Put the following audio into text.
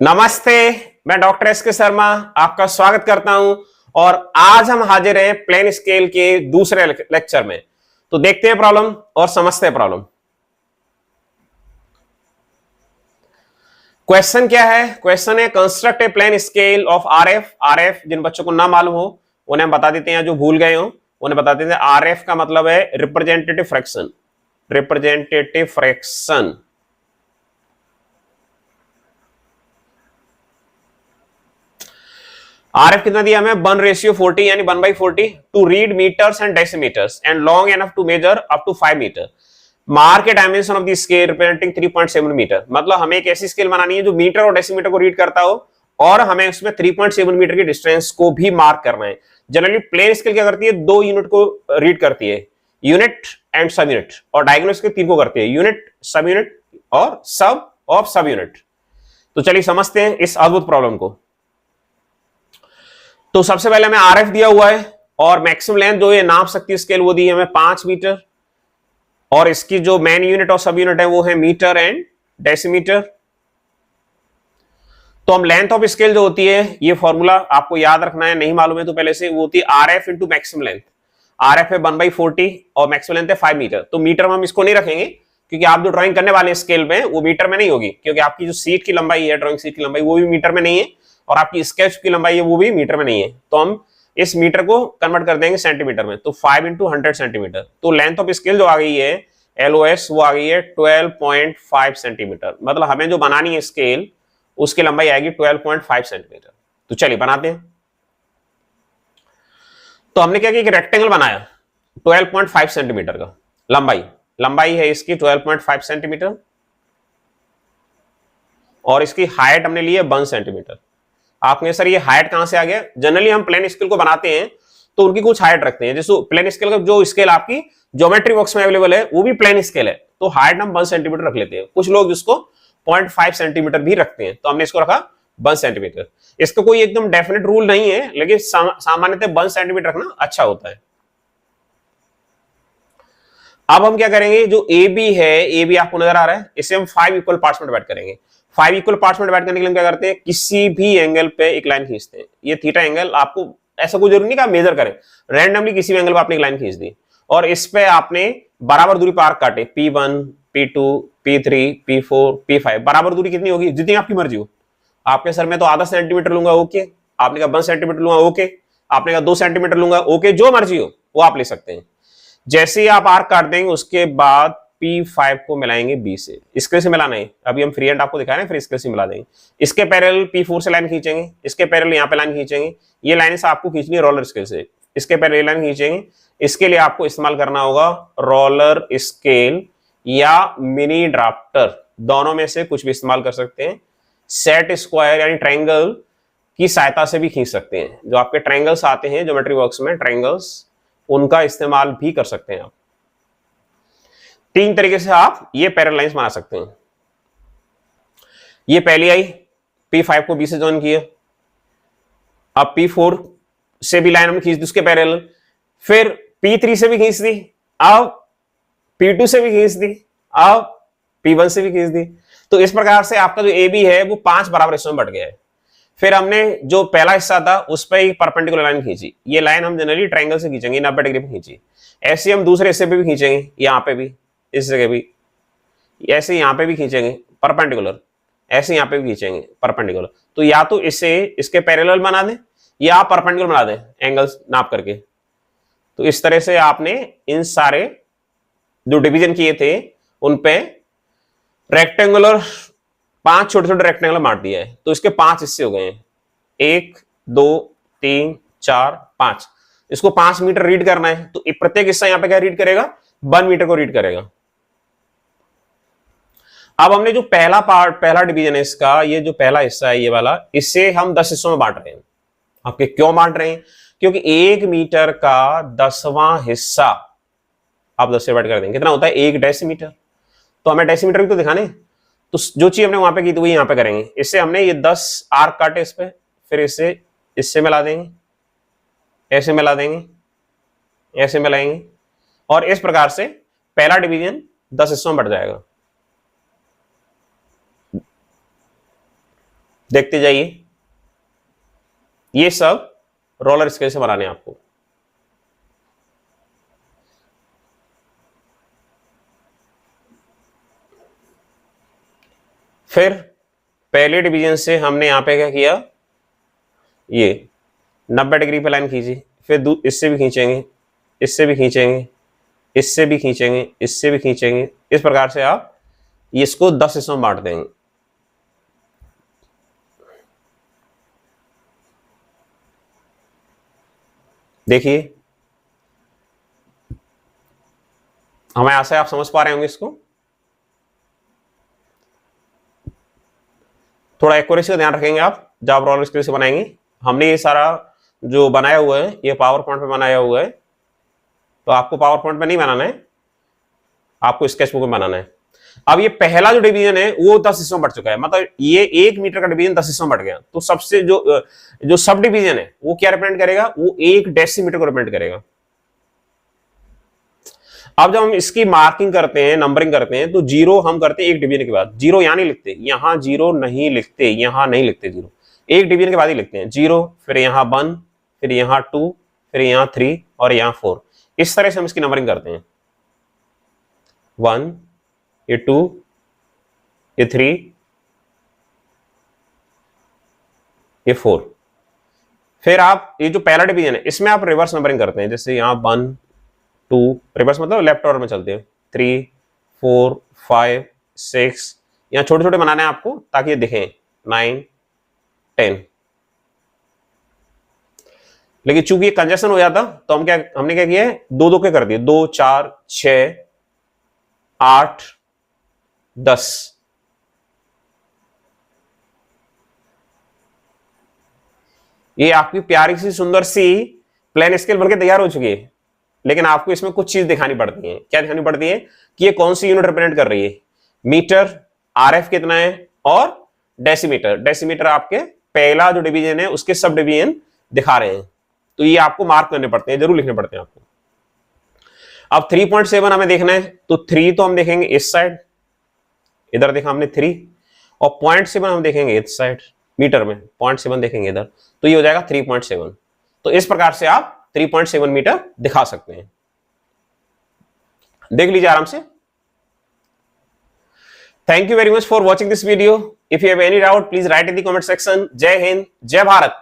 नमस्ते, मैं doctor S के शर्मा आपका स्वागत करता हूं और आज हम हाजिर हैं प्लेन स्केल के दूसरे लेक्चर में। तो देखते हैं प्रॉब्लम और समझते हैं प्रॉब्लम। क्वेश्चन क्या है? क्वेश्चन है construct a plain scale of RF. RF जिन बच्चों को ना मालूम हो उन्हें हम बता देते हैं, जो भूल गए हो उन्हें बता देते हैं। आरएफ का मतलब है representative fraction. Representative fraction RF कितना दिया हमें? 1:40 यानी 1/40 to read metres and decimetres and long enough to measure up to 5 metre. Mark a dimension of the scale representing 3.7 metre. मतलब हमें एक ऐसी स्केल बनानी है जो मीटर और डेसीमीटर को रीड करता हो और हमें उसमें 3.7 मीटर की डिस्टेंस को भी मार्क करना है। जनरली प्लेन स्केल क्या करती है? 2 यूनिट को रीड करती है, यूनिट एंड सब यूनिट, और डायगोनल स्केल 3 को करती है, यूनिट, सब यूनिट और सब ऑफ सब यूनिट। तो चलिए समझते हैं इस अद्भुत प्रॉब्लम को। तो सबसे पहले हमें आरएफ दिया हुआ है और मैक्सिमम लेंथ जो ये नाप सकती है स्केल वो दी है हमें 5 मीटर, और इसकी जो मेन यूनिट और सब यूनिट है वो है मीटर एंड डेसीमीटर। तो हम लेंथ ऑफ स्केल जो होती है, ये फॉर्मूला आपको याद रखना है, नहीं मालूम है तो पहले से, वो होती है RF into maximum length. RF है 1/40 और मैक्सिमम लेंथ है 5 मीटर। तो मीटर में हम इसको नहीं रखेंगे क्योंकि आप जो ड्राइंग करने वाले स्केल में वो मीटर में नहीं होगी, क्योंकि आपकी जो सीट की लंबाई है, ड्राइंग सीट की लंबाई, वो भी मीटर में नहीं है और आपकी स्केच की लंबाई है वो भी मीटर में नहीं है। तो हम इस मीटर को कन्वर्ट कर देंगे सेंटीमीटर में। तो 5 × 100 सेंटीमीटर। तो लेंथ ऑफ स्केल जो आ गई है एलओएस, वो आ गई है 12.5 सेंटीमीटर। मतलब हमें जो बनानी है स्केल उसकी लंबाई आएगी 12.5 सेंटीमीटर। तो चलिए बनाते हैं। तो हमने क्या किया कि रेक्टेंगल बनाया 12.5 सेंटीमीटर का लंबाई है इसकी 12.5 सेंटीमीटर, और इसकी हाइट हमने ली है 1 सेंटीमीटर। आपने सर ये हाइट कहां से आ गया? जनरली हम प्लेन स्केल को बनाते हैं तो उनकी कुछ हाइट रखते हैं। जैसे प्लेन स्केल का जो स्केल आपकी ज्योमेट्री बॉक्स में अवेलेबल है वो भी प्लेन स्केल है, तो हाइट हम 1 सेंटीमीटर रख लेते हैं। कुछ लोग इसको 0.5 सेंटीमीटर भी रखते हैं, तो हमने इसको रखा 1 सेंटीमीटर। इसका कोई एकदम डेफिनेट रूल नहीं है, लेकिन सामान्यतः 1 सेंटीमीटर रखना अच्छा होता है। अब हम क्या करेंगे, जो ए बी है, ए बी आपको नजर आ रहा है, इसे हम 5 इक्वल पार्ट्स में डिवाइड करेंगे। 5 इक्वल पार्ट्स में डिवाइड करने के लिए हम क्या करते हैं, किसी भी एंगल पे एक लाइन खींचते हैं। ये थीटा एंगल, आपको ऐसा कोई जरूरी नहीं कि आप मेजर करें, रैंडमली किसी भी एंगल पे आपने एक लाइन खींच दी और इस पे आपने बराबर दूरी पर आर्क काटे, P1, P2, P3, P4, P5। बराबर दूरी कितनी होगी? जितनी आपकी मर्जी हो। आपके सर में तो आधा सेंटीमीटर लूंगा, ओके। आपने कहा 1 सेंटीमीटर लूंगा, ओके। आपने कहा 2 सेंटीमीटर लूंगा, ओके। जो मर्जी हो वो आप ले सकते हैं। जैसे ही आप आर्क काट देंगे उसके बाद P5 को मिलाएंगे B से। स्केल से मिलाना है, अभी हम फ्री हैंड आपको दिखा रहे हैं, फिर स्केल से मिला देंगे। इसके पैरेलल P4 से लाइन खींचेंगे, इसके पैरेलल यहाँ पे लाइन खींचेंगे। ये लाइन से आपको खींचनी है रोलर स्केल से, इसके पैरेलल लाइन खींचेंगे। इसके लिए आपको इस्तेमाल करना होगा रोलर स्केल या मिनी ड्राफ्टर, दोनों में से कुछ भी इस्तेमाल कर सकते हैं। सेट स्क्वायर यानी ट्रायंगल की सहायता से भी खींच सकते हैं। जो आपके ट्रायंगल्स आते हैं ज्योमेट्री बॉक्स में, ट्रायंगल्स, उनका इस्तेमाल भी कर सकते हैं आप। 3 तरीके से आप ये पैरेलल लाइंस बना सकते हैं। ये पहली आई, P5 को B से जॉइन किया। अब P4 से भी लाइन हमने खींच दी उसके पैरेलल, फिर P3 से भी खींच दी, अब P2 से भी खींच दी, अब P1 से भी खींच दी। तो इस प्रकार से आपका जो AB है वो 5 बराबर हिस्सों में बट गया है। फिर हमने जो पहला हिस्सा था उस पर एक परपेंडिकुलर लाइन खींची। ये लाइन हम जनरली ट्रायंगल से खींचेंगे, 90 डिग्री पे खींची। ऐसे हम दूसरे हिस्से पे भी खींचेंगे, यहाँ पे भी, इस जगह भी, ऐसे यहाँ पे भी खींचेंगे परपेंडिकुलर, ऐसे यहाँ पे भी खींचेंगे परपेंडिकुलर। तो या तो इसे इसके पैरेलल बना दें या आप परपेंडिकुलर बना दें एंगल्स नाप करके। तो इस तरह से आपने इन सारे जो डिवीजन किए थे उन पे रेक्टेंगुलर 5 छोटे छोटे रेक्टेंगल बांट दिया है। तो इसके 5 हिस्से हो गए हैं, 1, 2, 3, 4, 5। इसको 5 मीटर रीड करना है, तो प्रत्येक हिस्सा यहां पे क्या रीड करेगा? 1 मीटर को रीड करेगा। अब हमने जो पहला डिवीजन है इसका, ये जो पहला हिस्सा है ये वाला, इसे हम 10 हिस्सों में बांट रहे हैं। आपके क्यों बांट रहे हैं? क्योंकि 1 मीटर का 10वां हिस्सा आप 10 से डिवाइड कर देंगे, कितना होता है? 1 डेसीमीटर। तो हमें डेसीमीटर भी तो दिखाने, तो जो चीज हमने वहां पे की थी वही यहां पे करेंगे। इससे हमने ये 10 आर्क काटे इस पे, फिर इसे इससे मिला देंगे, ऐसे मिला देंगे, ऐसे मिलाएंगे, और इस प्रकार से पहला डिवीजन 10 हिस्सों में बढ़ जाएगा। देखते जाइए, ये सब रोलर स्केल से बनाने हैं आपको। फिर पहले डिवीजन से हमने यहां पे क्या किया, ये 90 डिग्री पे लाइन खींची, फिर इससे भी खींचेंगे, इससे भी खींचेंगे, इससे भी खींचेंगे, इससे भी खींचेंगे। इस प्रकार से आप इसको 10 हिस्सों में बांट देंगे। देखिए, हमें आशा है आप समझ पा रहे होंगे इसको। थोड़ा एक्यूरेसी का ध्यान रखेंगे आप जब आप रोलर स्केल से बनाएंगे। हमने ये सारा जो बनाया हुआ है ये पावर पॉइंट पे बनाया हुआ है, तो आपको पावर पॉइंट पे नहीं बनाना है, आपको स्केचबुक में बनाना है। अब ये पहला जो डिवीजन है वो 10 हिस्सों में बढ़ चुका है, मतलब ये 1 मीटर का डिवीजन 10 हिस्सों में बढ़ गया। तो सबसे जो सब डिवीजन है वो क्या रिप्रेजेंट करेगा, वो 1 डेसीमीटर को रिप्रेजेंट करेगा। अब जब हम इसकी मार्किंग करते हैं, नंबरिंग करते हैं, तो 0 हम करते हैं एक डिवीजन के बाद। 0 यहां नहीं लिखते, यहां 0 नहीं लिखते, यहां नहीं लिखते 0, एक डिवीजन के बाद ही लिखते हैं 0, फिर यहां 1, फिर यहां 2, फिर यहां 3 और यहां 4। इस तरह से हम इसकी नंबरिंग करते हैं, 1, ये 2, ये 3, ये 4। फिर आप ये जो पहला डिवीजन है इसमें आप रिवर्स नंबरिंग करते हैं, जैसे यहां 1, 2, रिवर्स मतलब लेफ्ट ऑर्डर में चलते हैं, 3, 4, 5, 6, यहां छोटे छोटे बनाने हैं आपको ताकि ये दिखें, 9, 10। लेकिन चूंकि ये कंजेशन हो जाता तो हमने क्या किया है, 2 2 के कर दिए, 2, 4, 6, 8, 10। ये आपकी प्यारी सी सुंदर सी प्लेन स्केल बनके तैयार हो चुकी है। लेकिन आपको इसमें कुछ चीज दिखानी पड़ती है। क्या दिखानी पड़ती है कि ये कौन सी यूनिट रिप्रेजेंट कर रही है, मीटर, आरएफ कितना है, और डेसीमीटर। डेसीमीटर आपके पहला जो डिवीजन है उसके सब डिवीजन दिखा रहे हैं, तो ये आपको मार्क करने पड़ते हैं, जरूर लिखने पड़ते हैं आपको। अब 3.7 हमें देखना है, तो 3 तो हम देखेंगे इस साइड, इधर देखा हमने 3, और 0.7 हम देखेंगे इस साइड, मीटर में 0.7 देखेंगे इधर, तो ये हो जाएगा 3.7। तो इस प्रकार से आप 3.7 मीटर दिखा सकते हैं। देख लीजिए आराम से। Thank you very much for watching this video. If you have any doubt please right in the comment section. जय हिंद, जय भारत।